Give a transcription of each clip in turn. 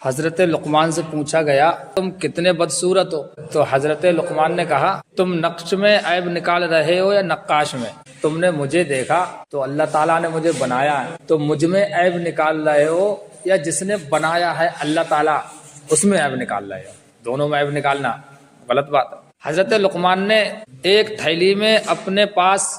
حضرت لقمان سے پوچھا گیا تم کتنے بدصورت ہو؟ تو حضرت لقمان نے کہا تم نقش میں عیب نکال رہے ہو یا نقاش میں؟ تم نے مجھے دیکھا تو اللہ تعالیٰ نے مجھے بنایا ہے، تو مجھ میں عیب نکال رہے ہو یا جس نے بنایا ہے اللہ تعالیٰ اس میں عیب نکال رہے ہو؟ دونوں میں عیب نکالنا غلط بات ہے۔ حضرت لقمان نے ایک تھیلی میں اپنے پاس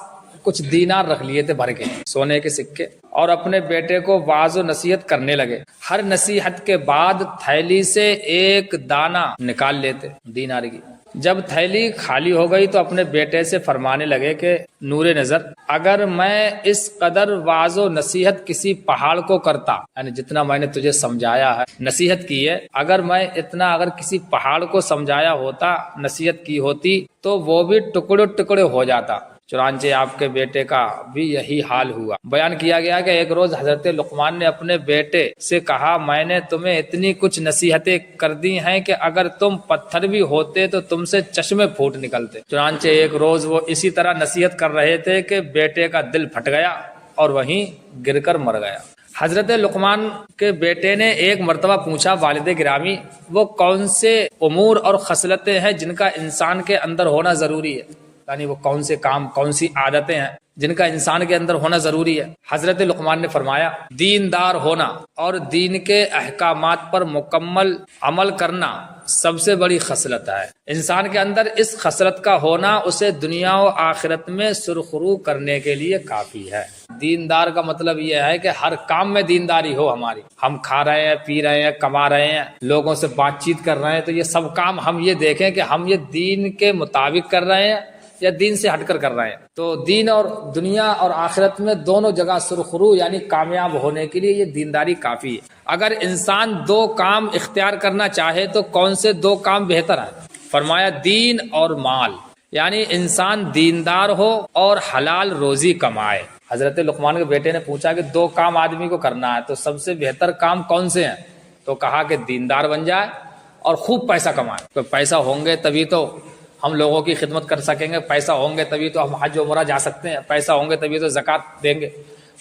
کچھ دینار رکھ لیے تھے بھر کے سونے کے سکے، اور اپنے بیٹے کو واعظ و نصیحت کرنے لگے۔ ہر نصیحت کے بعد تھیلی سے ایک دانہ نکال لیتے دینار کی۔ جب تھیلی خالی ہو گئی تو اپنے بیٹے سے فرمانے لگے کہ نور نظر، اگر میں اس قدر واعظ و نصیحت کسی پہاڑ کو کرتا، یعنی جتنا میں نے تجھے سمجھایا ہے نصیحت کی ہے، اگر کسی پہاڑ کو سمجھایا ہوتا، نصیحت کی ہوتی تو وہ بھی ٹکڑے ٹکڑے ہو جاتا۔ چنانچہ آپ کے بیٹے کا بھی یہی حال ہوا۔ بیان کیا گیا کہ ایک روز حضرت لقمان نے اپنے بیٹے سے کہا میں نے تمہیں اتنی کچھ نصیحتیں کر دی ہیں کہ اگر تم پتھر بھی ہوتے تو تم سے چشمے پھوٹ نکلتے۔ چنانچہ ایک روز وہ اسی طرح نصیحت کر رہے تھے کہ بیٹے کا دل پھٹ گیا اور وہیں گر کر مر گیا۔ حضرت لقمان کے بیٹے نے ایک مرتبہ پوچھا والد گرامی وہ کون سے امور اور خصلتیں ہیں جن کا انسان کے اندر ہونا ضروری ہے، یعنی وہ کون سے کام کون سی عادتیں ہیں جن کا انسان کے اندر ہونا ضروری ہے؟ حضرت لقمان نے فرمایا دیندار ہونا اور دین کے احکامات پر مکمل عمل کرنا سب سے بڑی خصلت ہے۔ انسان کے اندر اس خصلت کا ہونا اسے دنیا و آخرت میں سرخرو کرنے کے لیے کافی ہے۔ دیندار کا مطلب یہ ہے کہ ہر کام میں دینداری ہو ہماری، ہم کھا رہے ہیں، پی رہے ہیں، کما رہے ہیں، لوگوں سے بات چیت کر رہے ہیں، تو یہ سب کام ہم یہ دیکھیں کہ ہم یہ دین کے مطابق کر رہے ہیں یا دین سے ہٹ کر رہے ہیں۔ تو دین اور دنیا اور آخرت میں دونوں جگہ سرخرو یعنی کامیاب ہونے کے لیے یہ دینداری کافی ہے۔ اگر انسان دو کام اختیار کرنا چاہے تو کون سے دو کام بہتر ہیں؟ فرمایا دین اور مال، یعنی انسان دیندار ہو اور حلال روزی کمائے۔ حضرت لقمان کے بیٹے نے پوچھا کہ دو کام آدمی کو کرنا ہے تو سب سے بہتر کام کون سے ہیں؟ تو کہا کہ دیندار بن جائے اور خوب پیسہ کمائے۔ تو پیسہ ہوں گے تبھی تو ہم لوگوں کی خدمت کر سکیں گے، پیسہ ہوں گے تبھی تو ہم حج و عمرہ جا سکتے ہیں، پیسہ ہوں گے تبھی تو زکوٰۃ دیں گے،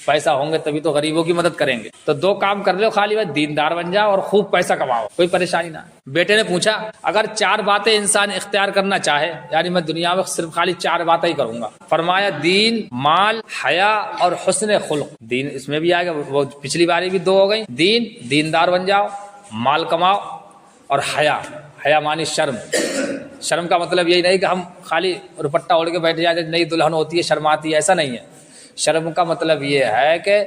پیسہ ہوں گے تبھی تو غریبوں کی مدد کریں گے۔ تو دو کام کر لو، خالی بس دیندار بن جاؤ اور خوب پیسہ کماؤ، کوئی پریشانی نہ۔ بیٹے نے پوچھا اگر چار باتیں انسان اختیار کرنا چاہے، یعنی میں دنیا میں صرف خالی چار باتیں ہی کروں گا، فرمایا دین، مال، حیا اور حسن خلق۔ دین اس میں بھی آئے گا، وہ پچھلی باری بھی دو ہو گئی، دین دیندار بن جاؤ، مال کماؤ، اور حیا مانی شرم۔ شرم کا مطلب یہی نہیں کہ ہم خالی دوپٹہ اوڑھ کے بیٹھ جائیں، نئی دلہن ہوتی ہے شرم آتی ہے، ایسا نہیں ہے۔ شرم کا مطلب یہ ہے کہ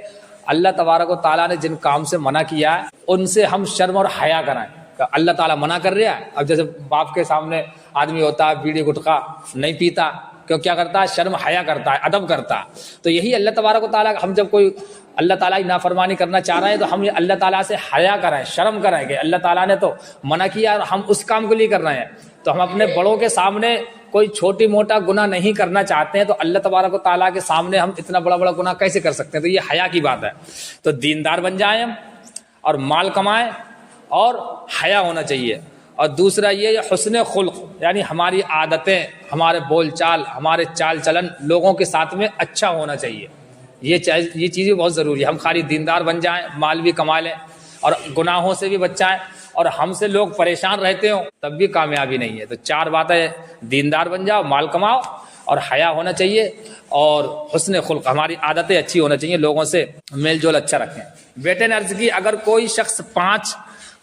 اللہ تبارک و تعالیٰ نے جن کام سے منع کیا ہے ان سے ہم شرم اور حیا کرائیں۔ اللہ تعالیٰ منع کر رہا ہے، اب جیسے باپ کے سامنے آدمی ہوتا ہے بیڑی گٹکا نہیں پیتا، کیا کرتا ہے؟ شرم حیا کرتا ہے، ادب کرتا ہے۔ تو یہی اللہ تبارک و تعالیٰ ہم جب کوئی اللہ تعالیٰ کی نافرمانی کرنا چاہ رہے ہیں تو ہم اللہ تعالیٰ سے حیا کریں، شرم کریں کہ اللہ تعالیٰ نے تو منع کیا اور ہم اس کام کے لیے کر رہے ہیں۔ تو ہم اپنے بڑوں کے سامنے کوئی چھوٹی موٹا گناہ نہیں کرنا چاہتے ہیں تو اللہ تبارک و تعالیٰ کے سامنے ہم اتنا بڑا گناہ کیسے کر سکتے ہیں؟ تو یہ حیا کی بات ہے۔ تو دیندار بن جائیں ہم اور مال کمائیں اور حیا ہونا چاہیے۔ اور دوسرا یہ حسن خلق، یعنی ہماری عادتیں، ہمارے بول چال، ہمارے چال چلن لوگوں کے ساتھ میں اچھا ہونا چاہیے۔ یہ چیزیں بہت ضروری ہے۔ ہم خالی دیندار بن جائیں، مال بھی کما لیں اور گناہوں سے بھی بچائیں اور ہم سے لوگ پریشان رہتے ہوں تب بھی کامیابی نہیں ہے۔ تو چار باتیں، دیندار بن جاؤ، مال کماؤ اور حیا ہونا چاہیے اور حسن خلق، ہماری عادتیں اچھی ہونا چاہیے، لوگوں سے میل جول اچھا رکھیں۔ بیٹے نے عرض کی اگر کوئی شخص 5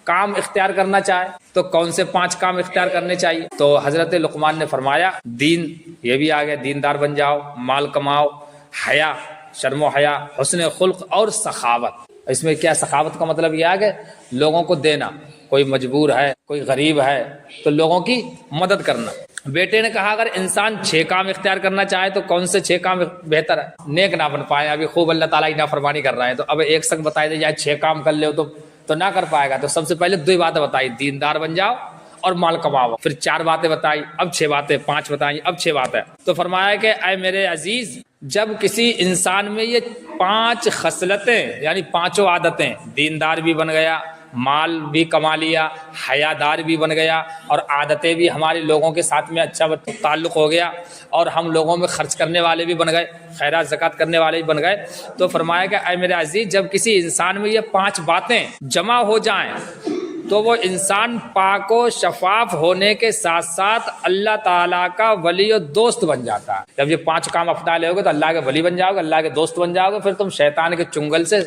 کام اختیار کرنا چاہے تو کون سے 5 کام اختیار کرنے چاہیے؟ تو حضرت لقمان نے فرمایا دین، یہ بھی آ گیا، دیندار بن جاؤ، مال کماؤ، حیا، شرم و حیا، حسن خلق اور سخاوت۔ اس میں کیا سخاوت کا مطلب یہ ہے کہ لوگوں کو دینا، کوئی مجبور ہے، کوئی غریب ہے تو لوگوں کی مدد کرنا۔ بیٹے نے کہا اگر انسان 6 کام اختیار کرنا چاہے تو کون سے 6 کام بہتر ہے؟ نیک نہ بن پائے، ابھی خوب اللہ تعالیٰ کی نافرمانی کر رہے ہیں تو اب ایک سنگ بتائی دے جائے 6 کام کر لے تو نہ کر پائے گا۔ تو سب سے پہلے 2 باتیں بتائی، دیندار بن جاؤ اور مال کماؤ، پھر 4 باتیں بتائی، اب 6 باتیں، 5 بتائیں، اب 6 باتیں۔ تو فرمایا کہ اے میرے عزیز، جب کسی انسان میں یہ 5 خصلتیں یعنی 5 عادتیں، دیندار بھی بن گیا، مال بھی کما لیا، حیادار بھی بن گیا اور عادتیں بھی ہمارے لوگوں کے ساتھ میں اچھا تعلق ہو گیا اور ہم لوگوں میں خرچ کرنے والے بھی بن گئے، خیرات زکوٰۃ کرنے والے بھی بن گئے، تو فرمایا کہ اے میرے عزیز جب کسی انسان میں یہ 5 باتیں جمع ہو جائیں تو وہ انسان پاک و شفاف ہونے کے ساتھ ساتھ اللہ تعالیٰ کا ولی و دوست بن جاتا ہے۔ جب یہ 5 کام اپنا لے گے تو اللہ کے ولی بن جاؤ گے، اللہ کے دوست بن جاؤ گے، پھر تم شیطان کے چنگل سے،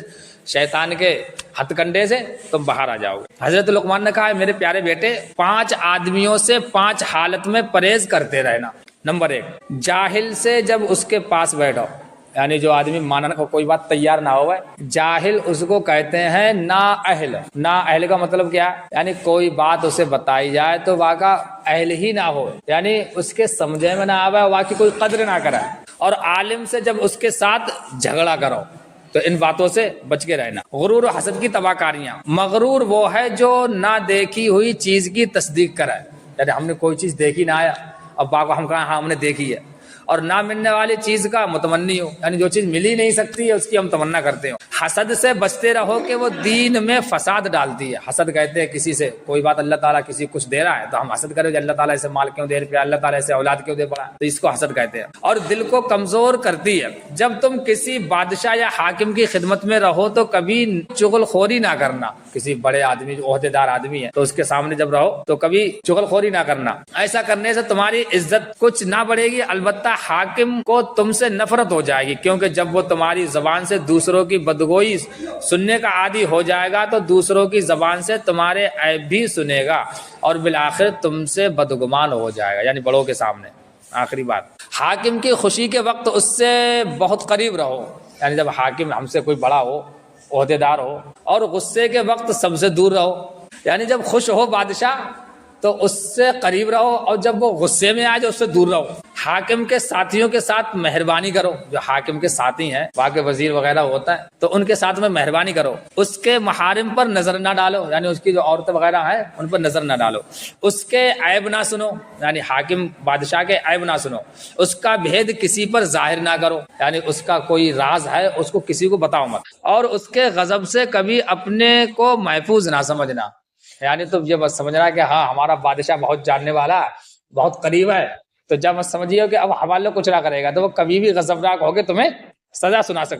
شیطان کے ہتھ کنڈے سے تم باہر آ جاؤ گے۔ حضرت لقمان نے کہا ہے میرے پیارے بیٹے 5 آدمیوں سے 5 حالت میں پرہیز کرتے رہنا۔ نمبر 1، جاہل سے جب اس کے پاس بیٹھو، یعنی جو آدمی ماننے کو کوئی بات تیار نہ ہو، جاہل اس کو کہتے ہیں نا اہل۔ نا اہل کا مطلب کیا ہے؟ یعنی کوئی بات اسے بتائی جائے تو واقع اہل ہی نہ ہو، یعنی اس کے سمجھے میں نہ آوے، واقعی کوئی قدر نہ کرے۔ اور عالم سے جب اس کے ساتھ جھگڑا کرو تو ان باتوں سے بچ کے رہنا۔ غرور و حسد کی تباہ کاریاں۔ مغرور وہ ہے جو نہ دیکھی ہوئی چیز کی تصدیق کرے، یعنی ہم نے کوئی چیز دیکھی نہ آیا، اب باقی ہم کہاں ہاں ہم نے دیکھی ہے۔ اور نہ ملنے والی چیز کا متمنی ہو، یعنی جو چیز مل ہی نہیں سکتی ہے اس کی ہم تمنا کرتے ہوں۔ حسد سے بچتے رہو کہ وہ دین میں فساد ڈالتی ہے۔ حسد کہتے ہیں کسی سے کوئی بات اللہ تعالیٰ کسی کچھ دے رہا ہے تو ہم حسد کریں کہ اللہ تعالیٰ اسے مال کیوں دے رہا ہے، اللہ تعالیٰ اسے اولاد کیوں دے پڑا ہے، تو اس کو حسد کہتے ہیں۔ اور دل کو کمزور کرتی ہے۔ جب تم کسی بادشاہ یا حاکم کی خدمت میں رہو تو کبھی چغل خوری نہ کرنا۔ کسی بڑے آدمی جو عہدے دار آدمی ہے تو اس کے سامنے جب رہو تو کبھی چغل خوری نہ کرنا۔ ایسا کرنے سے تمہاری عزت کچھ نہ بڑھے گی، البتہ حاکم کو تم سے نفرت ہو جائے گی، کیونکہ جب وہ تمہاری زبان سے دوسروں کی بدگوئی سننے کا عادی ہو جائے گا تو دوسروں کی زبان سے تمہارے عیب بھی سنے گا اور بالآخر تم سے بدگمان ہو جائے گا، یعنی بڑوں کے سامنے۔ آخری بات، حاکم کی خوشی کے وقت اس سے بہت قریب رہو، یعنی جب حاکم ہم سے کوئی بڑا ہو، عہدے دار ہو، اور غصے کے وقت سب سے دور رہو، یعنی جب خوش ہو بادشاہ تو اس سے قریب رہو اور جب وہ غصے میں آئے تو اس سے دور رہو۔ حاکم کے ساتھیوں کے ساتھ مہربانی کرو، جو حاکم کے ساتھی ہیں واقع وزیر وغیرہ ہوتا ہے تو ان کے ساتھ میں مہربانی کرو۔ اس کے محارم پر نظر نہ ڈالو، یعنی اس کی جو عورتیں وغیرہ ہیں ان پر نظر نہ ڈالو۔ اس کے عیب نہ سنو، یعنی حاکم بادشاہ کے عیب نہ سنو۔ اس کا بھید کسی پر ظاہر نہ کرو، یعنی اس کا کوئی راز ہے اس کو کسی کو بتاؤ مت۔ اور اس کے غضب سے کبھی اپنے کو محفوظ نہ سمجھنا، یعنی تم یہ بس سمجھنا کہ ہاں ہمارا بادشاہ بہت جاننے والا ہے، بہت قریب ہے، تو جب سمجھیے کہ اب ہمارے کچھ نہ کرے گا تو وہ کبھی بھی غضبناک ہو کے تمہیں سزا سنا سکتا